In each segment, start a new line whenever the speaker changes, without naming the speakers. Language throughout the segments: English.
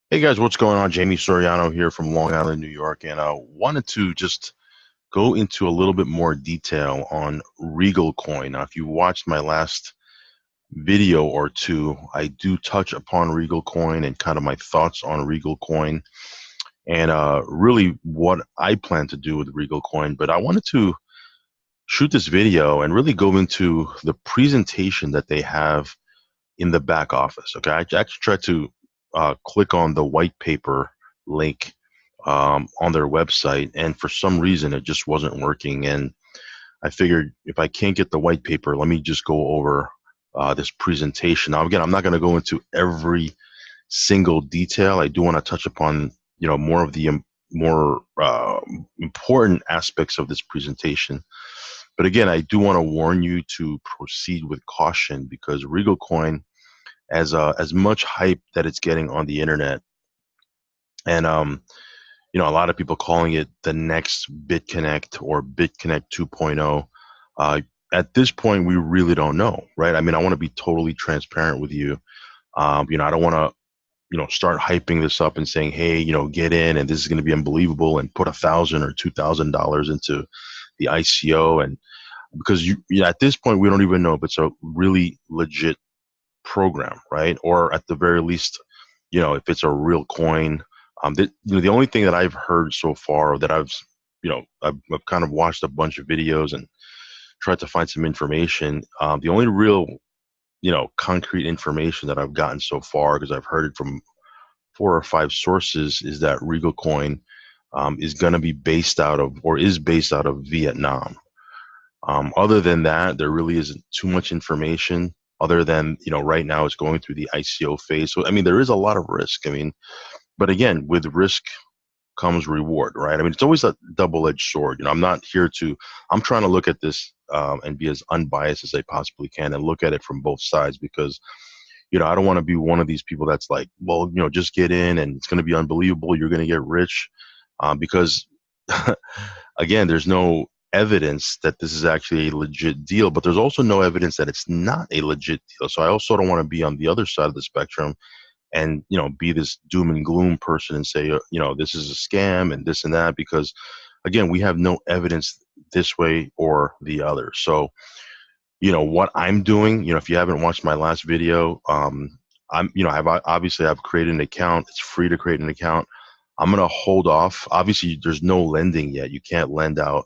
Hey guys, what's going on? Jamie Soriano here from Long Island, New York, and I wanted to just go into a little bit more detail on Regal Coin. Now, if you watched my last video or two, I do touch upon Regal Coin and kind of my thoughts on Regal Coin and really what I plan to do with Regal Coin. But I wanted to shoot this video and really go into the presentation that they have in the back office. Okay, I actually tried to click on the white paper link on their website, and for some reason it just wasn't working. And I figured if I can't get the white paper, let me just go over this presentation. Now, again, I'm not going to go into every single detail. I do want to touch upon more of the more important aspects of this presentation. But again, I do want to warn you to proceed with caution because Regal Coin, as much hype that it's getting on the internet, and a lot of people calling it the next BitConnect or BitConnect 2.0. At this point, we really don't know, right? I mean, I want to be totally transparent with you. I don't want to start hyping this up and saying, hey, get in and this is going to be unbelievable and put $1,000 or $2,000 into the ICO. And because at this point, we don't even know if it's a really legit program, right? Or at the very least, if it's a real coin. The only thing that I've heard so far that I've kind of watched a bunch of videos and tried to find some information. The only real, concrete information that I've gotten so far, because I've heard it from 4 or 5 sources, is that Regal Coin is going to be based out of, or is based out of Vietnam. Other than that, there really isn't too much information other than, right now it's going through the ICO phase. So, I mean, there is a lot of risk. I mean, but again, with risk comes reward, right? I mean, it's always a double-edged sword. I'm trying to look at this and be as unbiased as I possibly can and look at it from both sides because, I don't want to be one of these people that's like, well, just get in and it's going to be unbelievable. You're going to get rich because again, there's no evidence that this is actually a legit deal, but there's also no evidence that it's not a legit deal. So I also don't want to be on the other side of the spectrum and be this doom and gloom person and say this is a scam and this and that, because again, we have no evidence this way or the other. So what I'm doing, if you haven't watched my last video, I've created an account. It's free to create an account. I'm going to hold off. Obviously there's no lending yet. You can't lend out,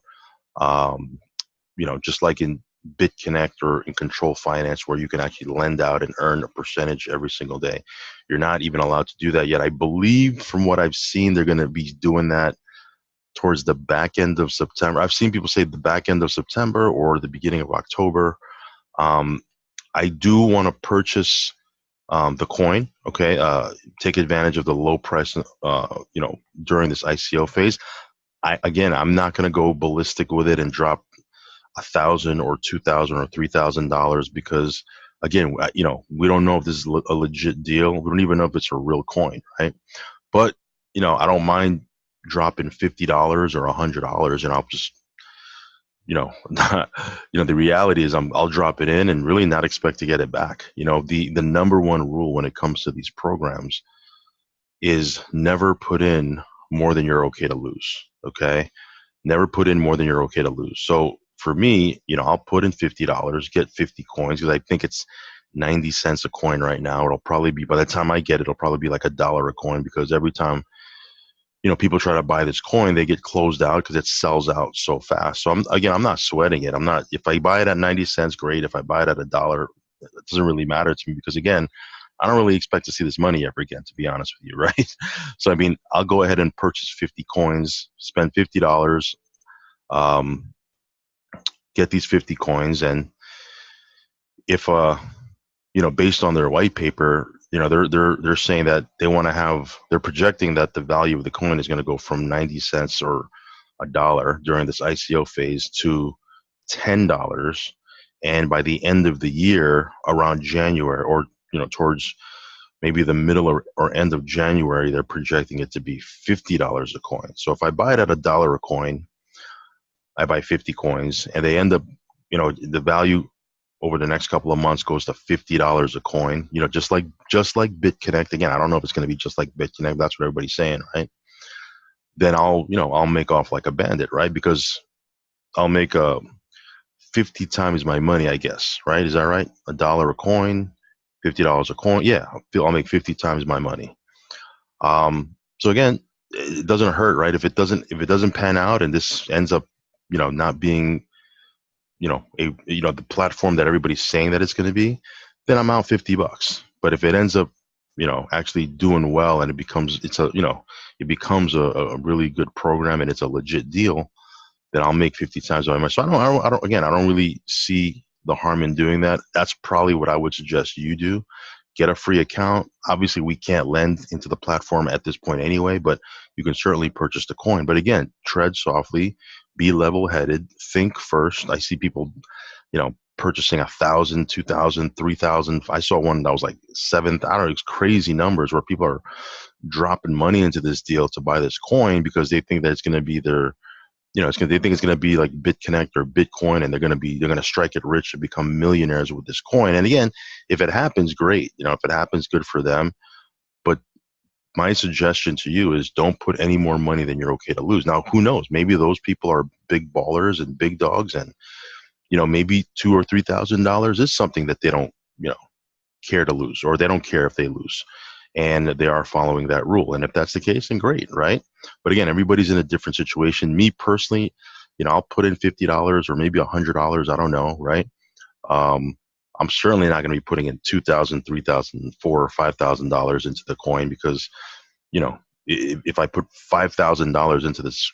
just like in BitConnect or in Control Finance, where you can actually lend out and earn a percentage every single day. You're not even allowed to do that yet. I believe from what I've seen, they're going to be doing that towards the back end of September. I've seen people say the back end of September or the beginning of October. I do want to purchase the coin, okay, take advantage of the low price, during this ICO phase. I'm not going to go ballistic with it and drop $1,000 or $2,000 or $3,000 because again, we don't know if this is a legit deal. We don't even know if it's a real coin, right? But I don't mind dropping $50 or $100, and I'll just the reality is I'll drop it in and really not expect to get it back. The number one rule when it comes to these programs is never put in more than you're okay to lose. Okay, never put in more than you're okay to lose. So for me, I'll put in $50, get 50 coins because I think it's 90 cents a coin right now. It'll probably be, by the time I get it, it'll probably be like $1 a coin because every time people try to buy this coin, they get closed out because it sells out so fast. So I'm not sweating it. I'm not, if I buy it at 90 cents, great. If I buy it at $1, it doesn't really matter to me because again, I don't really expect to see this money ever again, to be honest with you, right? So, I mean, I'll go ahead and purchase 50 coins, spend $50, um, get these 50 coins. And if, based on their white paper, they're saying that they're projecting that the value of the coin is going to go from 90 cents or $1 during this ICO phase to $10. And by the end of the year, around January, or, towards maybe the middle or end of January, they're projecting it to be $50 a coin. So if I buy it at $1 a coin, I buy 50 coins and they end up, the value over the next couple of months goes to $50 a coin, just like BitConnect. Again, I don't know if it's going to be just like BitConnect. That's what everybody's saying, right? Then I'll make off like a bandit, right? Because I'll make 50 times my money, I guess, right? Is that right? $1 a coin, $50 a coin. Yeah, I'll make 50 times my money. So again, it doesn't hurt, right? If it doesn't pan out and this ends up, not being, the platform that everybody's saying that it's going to be, then I'm out $50. But if it ends up, actually doing well and it becomes a really good program and it's a legit deal, then I'll make 50 times my money. So I don't really see the harm in doing that. That's probably what I would suggest you do. Get a free account. Obviously, we can't lend into the platform at this point anyway, but you can certainly purchase the coin. But again, tread softly, be level-headed, think first. I see people, purchasing 1,000, 2,000, 3,000. I saw one that was like 7. I don't know, it's crazy numbers where people are dropping money into this deal to buy this coin because they think that it's going to be their they think it's going to be like BitConnect or Bitcoin, and they're going to strike it rich and become millionaires with this coin. And again, if it happens, great. If it happens, good for them. But my suggestion to you is don't put any more money than you're okay to lose. Now, who knows? Maybe those people are big ballers and big dogs, and maybe $2,000 or $3,000 is something that they don't care to lose, or they don't care if they lose, and they are following that rule. And if that's the case, then great, right? But again, everybody's in a different situation. Me personally, I'll put in $50 or maybe $100. I don't know, right? Um, I'm certainly not going to be putting in $2,000, $3,000, $4,000 or $5,000 into the coin because, if I put $5,000 into this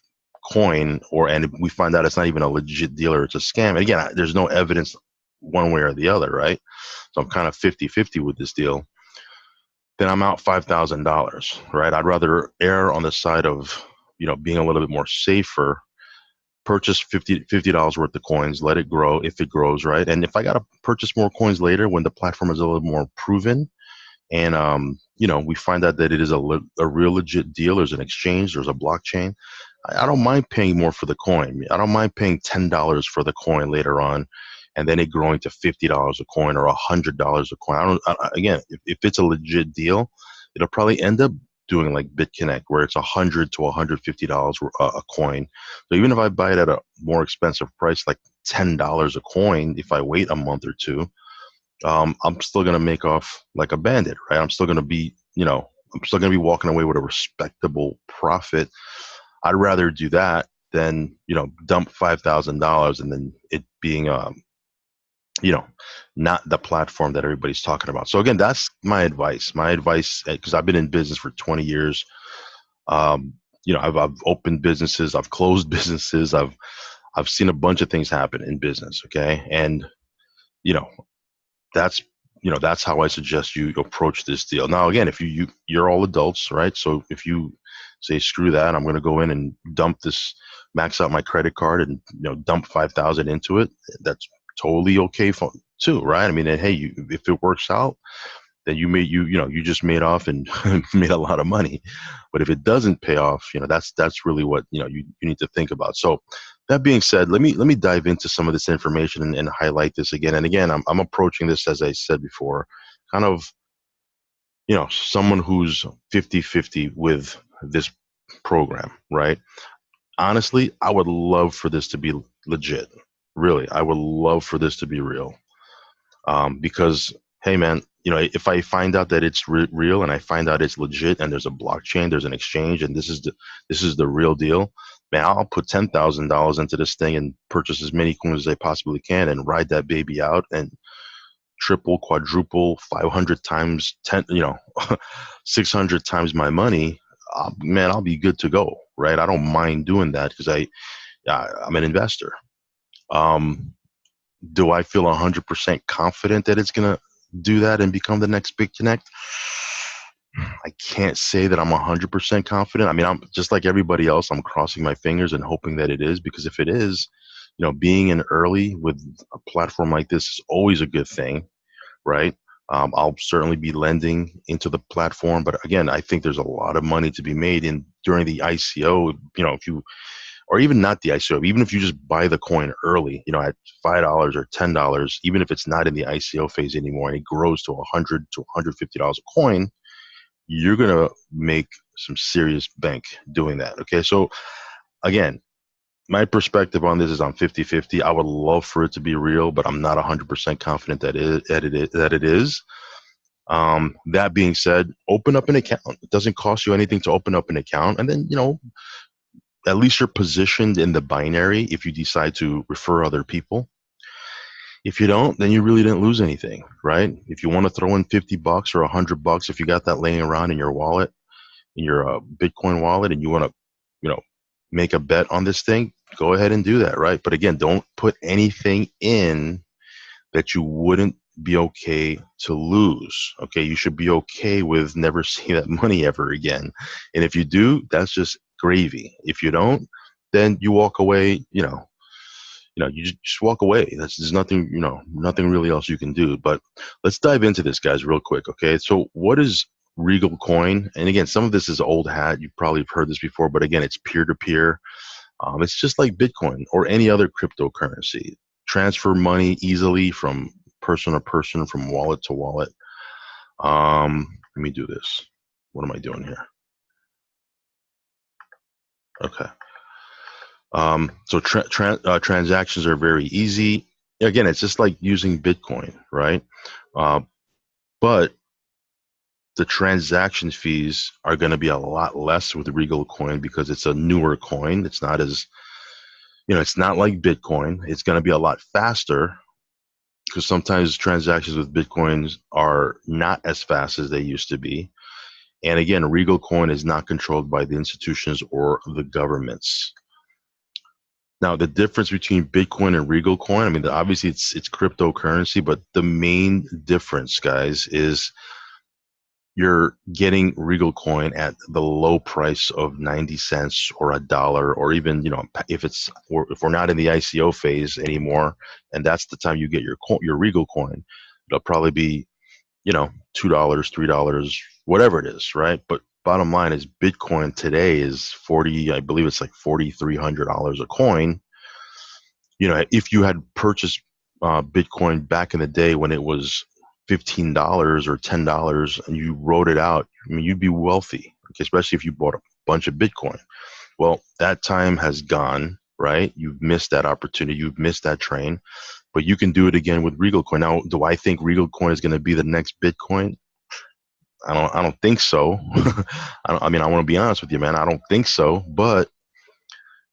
coin, and we find out it's not even a legit deal or it's a scam, and again, there's no evidence one way or the other, right? So I'm kind of 50-50 with this deal. Then I'm out $5,000, right? I'd rather err on the side of, being a little bit more safer, purchase $50 worth of coins, let it grow if it grows, right? And if I got to purchase more coins later when the platform is a little more proven, and we find out that it is a real legit deal, there's an exchange, there's a blockchain, I don't mind paying more for the coin. I don't mind paying $10 for the coin later on, and then it growing to $50 a coin or $100 a coin. Again, if it's a legit deal, it'll probably end up doing like BitConnect, where it's $100 to $150 a coin. So even if I buy it at a more expensive price, like $10 a coin, if I wait a month or two, I'm still gonna make off like a bandit, right? I'm still gonna be, walking away with a respectable profit. I'd rather do that than, dump $5,000 and then it being, not the platform that everybody's talking about. So again, that's my advice. My advice, because I've been in business for 20 years. I've opened businesses, I've closed businesses, I've seen a bunch of things happen in business. Okay, and you know, that's how I suggest you approach this deal. Now, again, if you're all adults, right? So if you say screw that, I'm going to go in and max out my credit card and dump 5,000 into it. That's totally okay too, right? I mean, hey, if it works out, then you just made off and made a lot of money. But if it doesn't pay off, that's really what you need to think about. So that being said, let me dive into some of this information and highlight this again. And again, I'm approaching this, as I said before, kind of someone who's 50-50 with this program, right? Honestly, I would love for this to be legit. Really, I would love for this to be real. Because, hey, man, if I find out that it's real and I find out it's legit and there's a blockchain, there's an exchange, and this is the real deal, man, I'll put $10,000 into this thing and purchase as many coins as I possibly can and ride that baby out and triple, quadruple, 500 times 10, 600 times my money. Man, I'll be good to go, right? I don't mind doing that because I'm an investor. Do I feel 100% confident that it's going to do that and become the next BitConnect? I can't say that I'm 100% confident. I mean, I'm just like everybody else. I'm crossing my fingers and hoping that it is, because if it is, being in early with a platform like this is always a good thing, right? I'll certainly be lending into the platform, but again, I think there's a lot of money to be made during the ICO. If you or even not the ICO, even if you just buy the coin early, at $5 or $10, even if it's not in the ICO phase anymore and it grows to $100 to $150 a coin, you're going to make some serious bank doing that. Okay. So again, my perspective on this is I'm 50-50. I would love for it to be real, but I'm not 100% confident that it is. That being said, open up an account. It doesn't cost you anything to open up an account. And then, at least you're positioned in the binary if you decide to refer other people. If you don't, then you really didn't lose anything, right? If you want to throw in $50 or $100, if you got that laying around in your wallet, in your Bitcoin wallet, and you want to, make a bet on this thing, go ahead and do that, right? But again, don't put anything in that you wouldn't be okay to lose. Okay, you should be okay with never seeing that money ever again. And if you do, that's just gravy. If you don't, then you walk away. You just walk away. There's nothing, nothing really else you can do. But let's dive into this, guys, real quick. Okay, so what is Regal Coin? And again, some of this is old hat. You probably have heard this before, but again, it's peer to peer. It's just like Bitcoin or any other cryptocurrency. Transfer money easily from person to person, from wallet to wallet. Let me do this. What am I doing here? Okay. So transactions are very easy. Again, it's just like using Bitcoin, right? But the transaction fees are going to be a lot less with Regal Coin because it's a newer coin. It's not as, it's not like Bitcoin. It's going to be a lot faster because sometimes transactions with Bitcoins are not as fast as they used to be. And again, Regal Coin is not controlled by the institutions or the governments. Now, the difference between Bitcoin and Regal Coin, I mean, obviously it's cryptocurrency, but the main difference, guys, is you're getting Regal Coin at the low price of 90 cents or $1, or even, if we're not in the ICO phase anymore, and that's the time you get your Regal Coin, it'll probably be, $2, $3, whatever it is, right? But bottom line is Bitcoin today is I believe it's like $4,300 a coin. If you had purchased Bitcoin back in the day when it was $15 or $10 and you wrote it out, I mean, you'd be wealthy, okay, especially if you bought a bunch of Bitcoin. Well, that time has gone, right? You've missed that opportunity. You've missed that train, but you can do it again with Regal Coin. Now, do I think Regal Coin is going to be the next Bitcoin? I don't think so. I want to be honest with you, man. I don't think so. But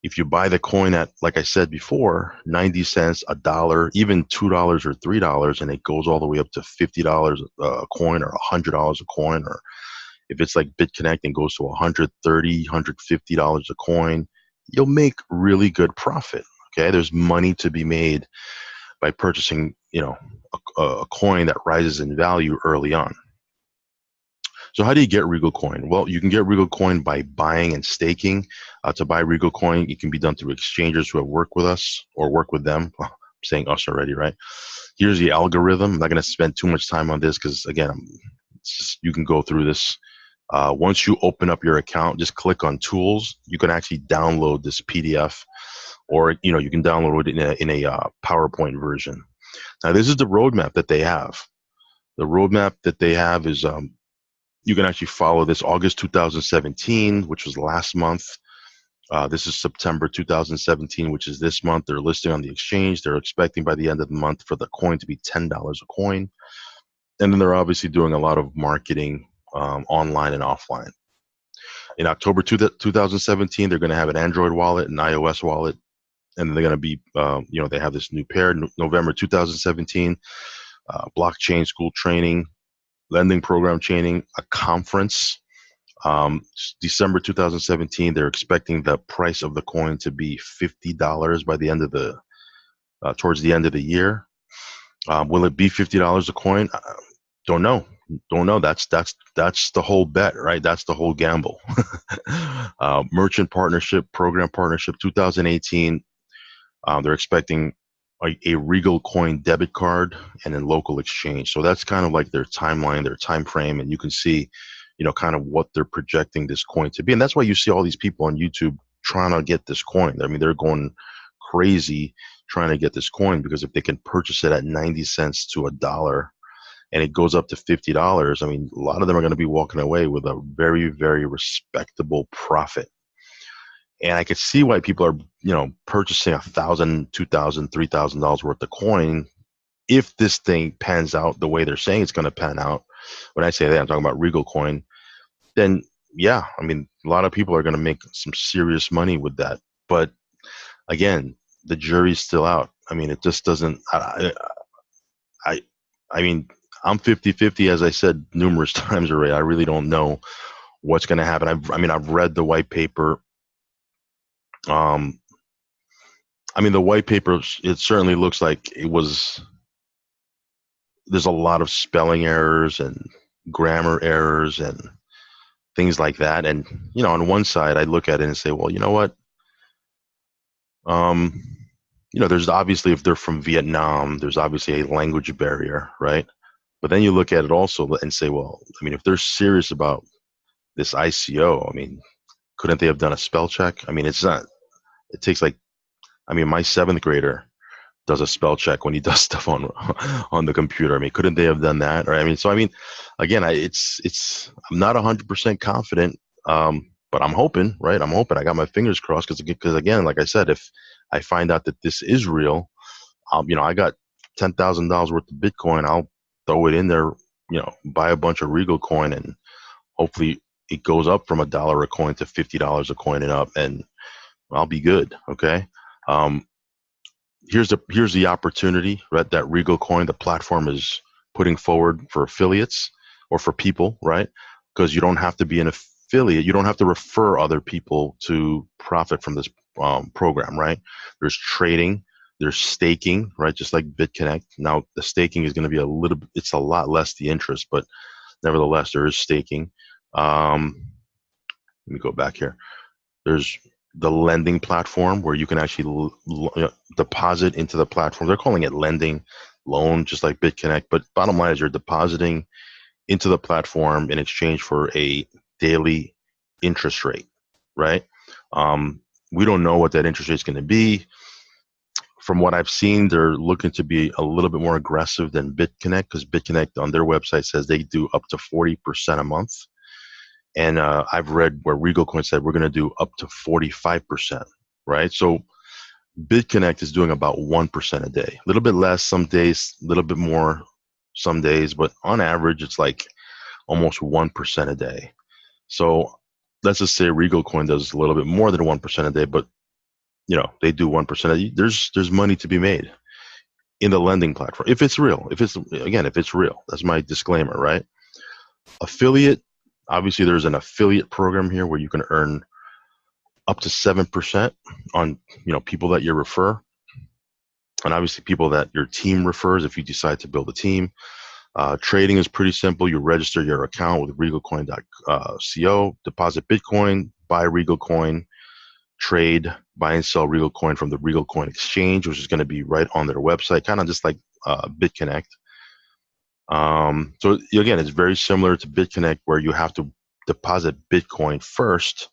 if you buy the coin at, like I said before, 90 cents, $1, even $2 or $3, and it goes all the way up to $50 a coin or $100 a coin, or if it's like BitConnect and goes to $130, $150 a coin, you'll make really good profit. Okay, there's money to be made by purchasing, a coin that rises in value early on. So how do you get Regal Coin? Well, you can get Regal Coin by buying and staking. To buy Regal Coin, it can be done through exchangers who have worked with us or work with them. I'm saying us already, right? Here's the algorithm. I'm not going to spend too much time on this because, again, you can go through this. Once you open up your account, just click on Tools. You can actually download this PDF, or you can download it in a PowerPoint version. Now, this is the roadmap that they have. The roadmap that they have is you can actually follow this August 2017, which was last month. This is September 2017, which is this month. They're listing on the exchange. They're expecting by the end of the month for the coin to be $10 a coin. And then they're obviously doing a lot of marketing online and offline. In October 2017, they're going to have an Android wallet, an iOS wallet, and they're going to be, they have this new pair. November 2017, blockchain school training, lending program training, a conference. December 2017, they're expecting the price of the coin to be $50 by the end of towards the end of the year. Will it be $50 a coin? Don't know. That's the whole bet, right? That's the whole gamble. Merchant partnership, program partnership, 2018. They're expecting a Regal Coin debit card and a local exchange. So that's kind of like their timeline, their time frame, and you can see, kind of what they're projecting this coin to be. And that's why you see all these people on YouTube trying to get this coin. I mean, they're going crazy trying to get this coin, because if they can purchase it at 90 cents to $1 and it goes up to $50, I mean, a lot of them are going to be walking away with a very, very respectable profit. And I could see why people are, purchasing $1,000, $2,000, $3,000 worth of coin if this thing pans out the way they're saying it's going to pan out. When I say that, I'm talking about Regal Coin. Then, yeah, I mean, a lot of people are going to make some serious money with that. But again, the jury's still out. I mean, it just doesn't. I, I mean, I'm 50-50, as I said numerous times already. I really don't know what's going to happen. I've read the white paper. The white paper, it certainly looks like there's a lot of spelling errors and grammar errors and things like that. And, on one side, I look at it and say, well, you know what? There's obviously, if they're from Vietnam, there's obviously a language barrier, right? But then you look at it also and say, well, I mean, if they're serious about this ICO, I mean, couldn't they have done a spell check? I mean, it takes my seventh grader does a spell check when he does stuff on the computer. I mean, couldn't they have done that? Or again, I'm not 100% confident, but I'm hoping, right? I'm hoping. I got my fingers crossed because again, like I said, if I find out that this is real, I got $10,000 worth of Bitcoin. I'll throw it in there, buy a bunch of Regal Coin, and hopefully it goes up from $1 a coin to $50 a coin and up, and I'll be good. Okay. Here's the opportunity, right? That Regal Coin, the platform, is putting forward for affiliates or for people, right? Because you don't have to be an affiliate. You don't have to refer other people to profit from this program, right? There's trading, there's staking, right? Just like BitConnect. Now the staking is going to be it's a lot less the interest, but nevertheless, there is staking. Let me go back here. There's the lending platform where you can actually deposit into the platform. They're calling it lending, loan, just like BitConnect. But bottom line is you're depositing into the platform in exchange for a daily interest rate, right? We don't know what that interest rate is going to be. From what I've seen, they're looking to be a little bit more aggressive than BitConnect, because BitConnect on their website says they do up to 40% a month. And I've read where Regal Coin said we're going to do up to 45%, right? So BitConnect is doing about 1% a day, a little bit less some days, a little bit more some days, but on average, it's like almost 1% a day. So let's just say Regal Coin does a little bit more than 1% a day, but they do 1% a day. There's money to be made in the lending platform if it's real. If it's real, that's my disclaimer, right? Affiliate. Obviously, there's an affiliate program here where you can earn up to 7% on people that you refer, and obviously people that your team refers if you decide to build a team. Trading is pretty simple. You register your account with regalcoin.co, deposit Bitcoin, buy Regal Coin, trade, buy and sell Regal Coin from the Regal Coin exchange, which is going to be right on their website, kind of just like BitConnect. So again, it's very similar to BitConnect, where you have to deposit Bitcoin first,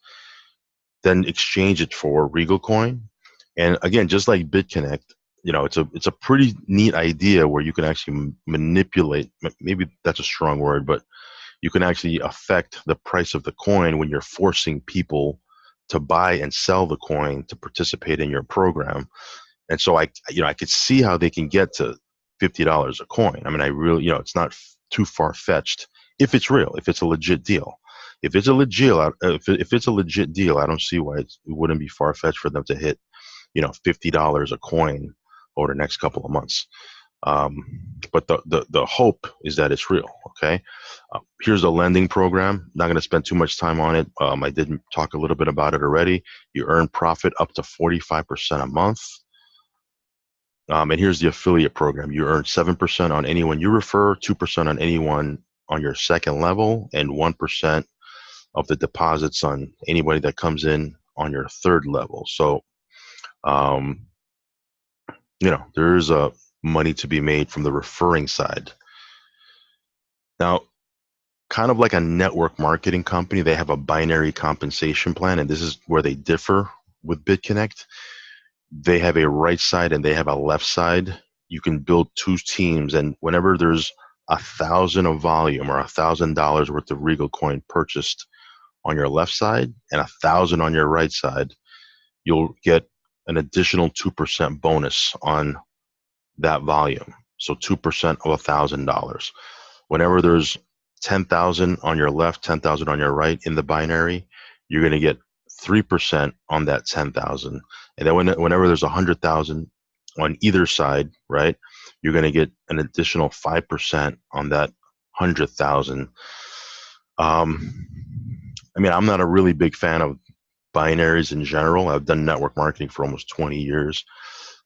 then exchange it for Regal Coin. And again, just like BitConnect, it's a pretty neat idea where you can actually manipulate. Maybe that's a strong word, but you can actually affect the price of the coin when you're forcing people to buy and sell the coin to participate in your program. And so I could see how they can get to $50 a coin. I mean, I really, it's not too far fetched if it's real, if it's a legit deal. If it's a legit deal, I don't see why it wouldn't be far fetched for them to hit, $50 a coin over the next couple of months. But the hope is that it's real. Okay. Here's the lending program. Not going to spend too much time on it. I did talk a little bit about it already. You earn profit up to 45% a month. And here's the affiliate program. You earn 7% on anyone you refer, 2% on anyone on your second level, and 1% of the deposits on anybody that comes in on your third level. So, there's a money to be made from the referring side. Now, kind of like a network marketing company, they have a binary compensation plan, and this is where they differ with BitConnect, they have a right side and they have a left side. You can build two teams, and whenever there's 1,000 of volume or $1,000 worth of Regal coin purchased on your left side and 1,000 on your right side, you'll get an additional 2% bonus on that volume. So 2% of $1,000. Whenever there's 10,000 on your left, 10,000 on your right in the binary, you're going to get 3% on that 10,000. And then whenever there's 100,000 on either side, right, you're going to get an additional 5% on that 100,000. I mean, I'm not a really big fan of binaries in general. I've done network marketing for almost 20 years.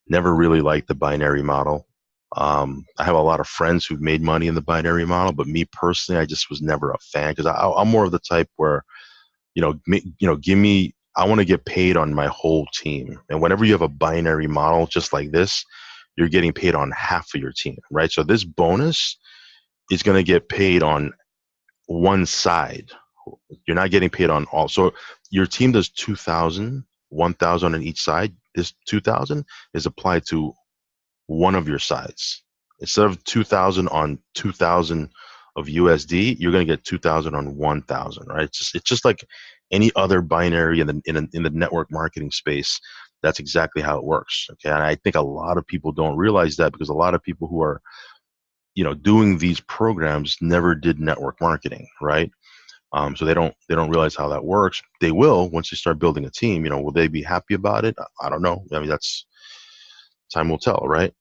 Never really liked the binary model. I have a lot of friends who've made money in the binary model, but me personally, I just was never a fan because I'm more of the type where, give me, I want to get paid on my whole team. And whenever you have a binary model just like this, you're getting paid on half of your team, right? So this bonus is going to get paid on one side. You're not getting paid on all. So your team does 2,000, 1,000 on each side. This 2,000 is applied to one of your sides. Instead of 2,000 on 2,000 of USD, you're going to get 2,000 on 1,000, right? It's just like any other binary in the network marketing space. That's exactly how it works. Okay, and I think a lot of people don't realize that because a lot of people who are doing these programs never did network marketing, right? So they don't realize how that works. They will once you start building a team. Will they be happy about it? I don't know. I mean, that's time will tell, right?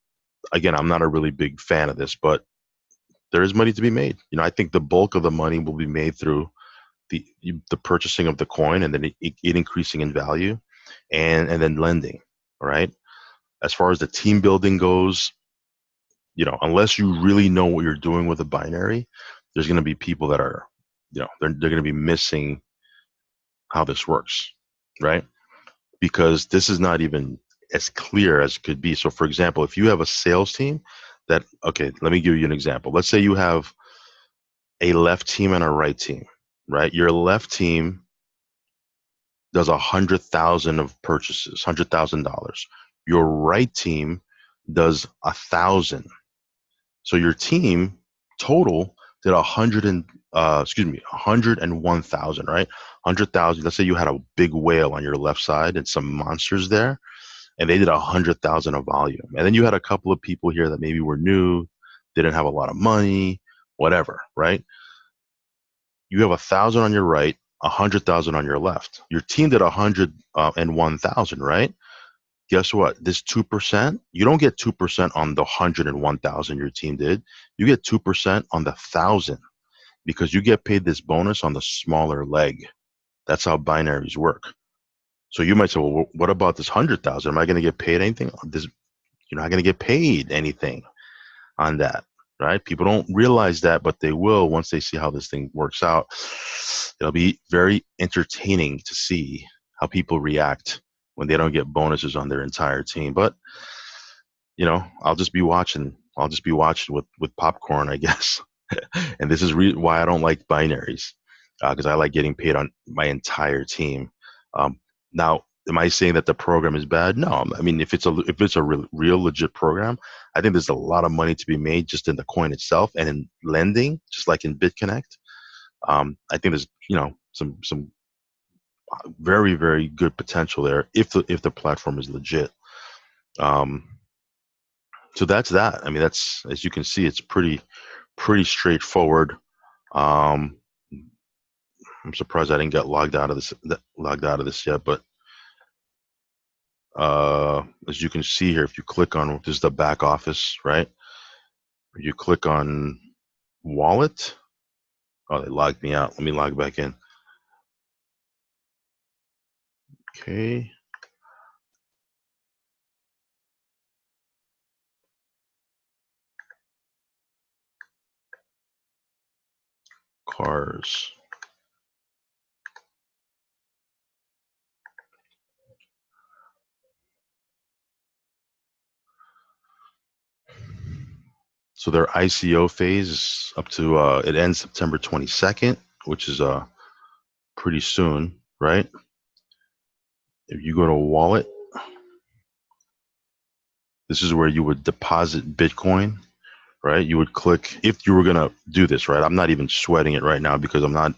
Again, I'm not a really big fan of this, but there is money to be made. I think the bulk of the money will be made through the purchasing of the coin and then it increasing in value, and then lending, right? As far as the team building goes, unless you really know what you're doing with a binary, there's going to be people that are, they're going to be missing how this works, right? Because this is not even as clear as it could be. So, for example, if you have a sales team okay, let me give you an example. Let's say you have a left team and a right team, right? Your left team does 100,000 of purchases, $100,000. Your right team does 1,000. So your team total did 101,000, right? 100,000. Let's say you had a big whale on your left side and some monsters there, and they did 100,000 of volume. And then you had a couple of people here that maybe were new, didn't have a lot of money, whatever, right? You have 1,000 on your right, 100,000 on your left. Your team did 101,000, right? Guess what? This 2%, you don't get 2% on the 101,000 your team did. You get 2% on the 1,000 because you get paid this bonus on the smaller leg. That's how binaries work. So you might say, well, what about this 100,000? Am I going to get paid anything? You're not going to get paid anything on that, right? People don't realize that, but they will once they see how this thing works out. It'll be very entertaining to see how people react when they don't get bonuses on their entire team. But I'll just be watching. I'll just be watching with popcorn, I guess. And this is why I don't like binaries, because I like getting paid on my entire team. Now, am I saying that the program is bad? No. I mean, if it's a real legit program, I think there's a lot of money to be made just in the coin itself and in lending, just like in BitConnect. I think there's some very, very good potential there if the platform is legit. So that's that. I mean, that's, as you can see, it's pretty straightforward. Um, I'm surprised I didn't get logged out of this yet, but as you can see here, if you click on, this is the back office, right? You click on wallet. Oh, they logged me out. Let me log back in. Okay. Cars. So their ICO phase is up to it ends September 22nd, which is pretty soon, right? If you go to wallet, this is where you would deposit Bitcoin, right? You would click, if you were going to do this, right? I'm not even sweating it right now because I'm not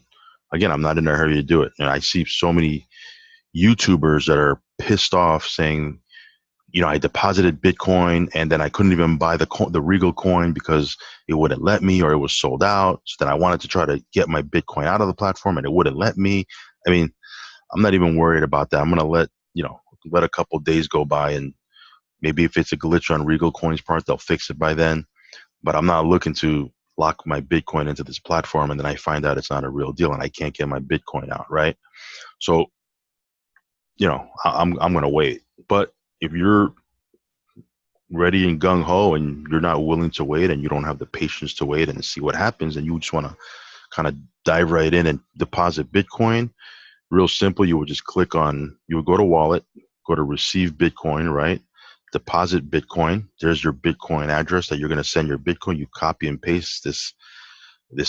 in a hurry to do it. And I see so many YouTubers that are pissed off saying, I deposited Bitcoin and then I couldn't even buy the Regal coin because it wouldn't let me, or it was sold out. So then I wanted to try to get my Bitcoin out of the platform and it wouldn't let me. I mean, I'm not even worried about that. I'm going to let a couple days go by, and maybe if it's a glitch on Regal Coin's part, they'll fix it by then. But I'm not looking to lock my Bitcoin into this platform and then I find out it's not a real deal and I can't get my Bitcoin out, right? So, I'm going to wait. But if you're ready and gung ho and you're not willing to wait and you don't have the patience to wait and see what happens and you just want to kind of dive right in and deposit Bitcoin, real simple, you would just you would go to wallet, go to receive Bitcoin, right? Deposit Bitcoin. There's your Bitcoin address that you're going to send your Bitcoin. You copy and paste this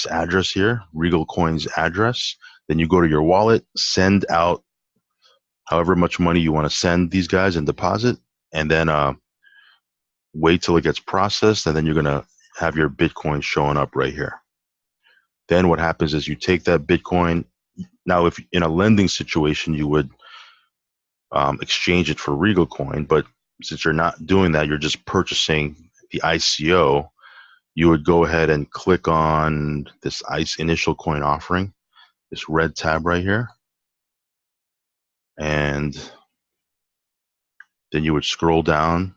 address here, Regal Coin's address. Then you go to your wallet, send out however much money you want to send these guys and deposit, and then wait till it gets processed, and then you're going to have your Bitcoin showing up right here. Then what happens is you take that Bitcoin. Now, if in a lending situation, you would exchange it for Regal Coin, but since you're not doing that, you're just purchasing the ICO, you would go ahead and click on this ICE initial coin offering, this red tab right here, and then you would scroll down.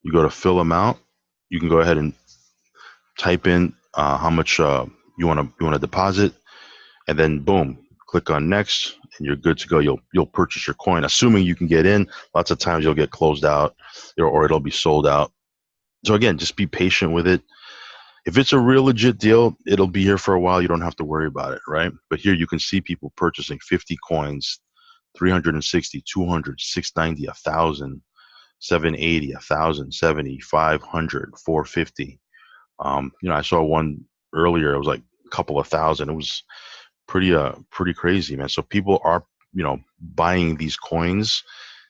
You go to fill amount. You can go ahead and type in how much you want to deposit, and then boom, click on next, and you're good to go. You'll purchase your coin, assuming you can get in. Lots of times you'll get closed out, or it'll be sold out. So again, just be patient with it. If it's a real legit deal, it'll be here for a while. You don't have to worry about it, right? But here you can see people purchasing 50 coins, 360, 200, 690, 1,000, 780, 1,070, 500, 450. I saw one earlier. It was like a couple of thousand. It was pretty crazy, man. So people are, buying these coins,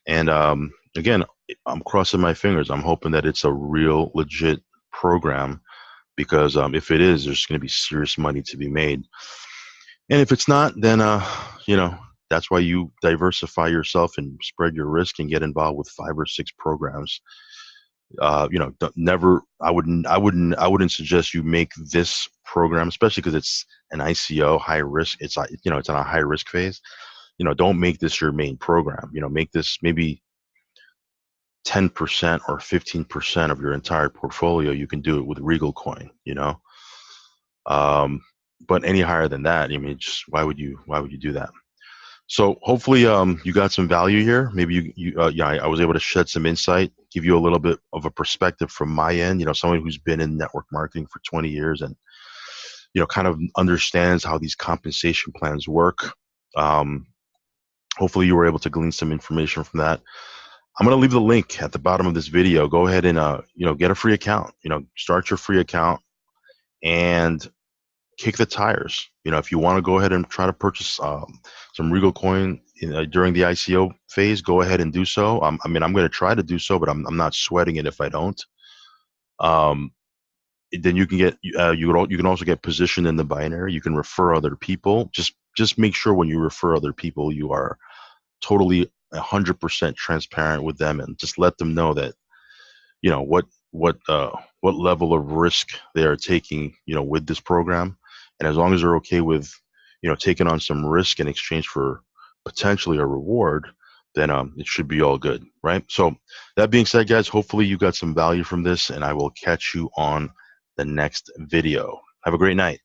and again, I'm crossing my fingers. I'm hoping that it's a real legit program, because if it is, there's going to be serious money to be made. And if it's not, then that's why you diversify yourself and spread your risk and get involved with 5 or 6 programs. Never. I wouldn't suggest you make this program, especially because it's an ICO, high risk. It's it's on a high risk phase. Don't make this your main program. Make this maybe 10% or 15% of your entire portfolio. You can do it with Regal Coin. But any higher than that, I mean, just why would you do that? So hopefully you got some value here. Maybe I was able to shed some insight, give you a little bit of a perspective from my end. Someone who's been in network marketing for 20 years and kind of understands how these compensation plans work. Hopefully you were able to glean some information from that. I'm going to leave the link at the bottom of this video. Go ahead and get a free account. Start your free account and kick the tires. If you want to go ahead and try to purchase some Regal Coin during the ICO phase, go ahead and do so. I'm going to try to do so, but I'm not sweating it if I don't. Then you can get you can also get positioned in the binary. You can refer other people. Just make sure when you refer other people, you are totally 100% transparent with them, and just let them know that what level of risk they are taking with this program. And as long as they're okay with taking on some risk in exchange for potentially a reward, then it should be all good, right? So that being said, guys, hopefully you got some value from this, and I will catch you on the next video. Have a great night.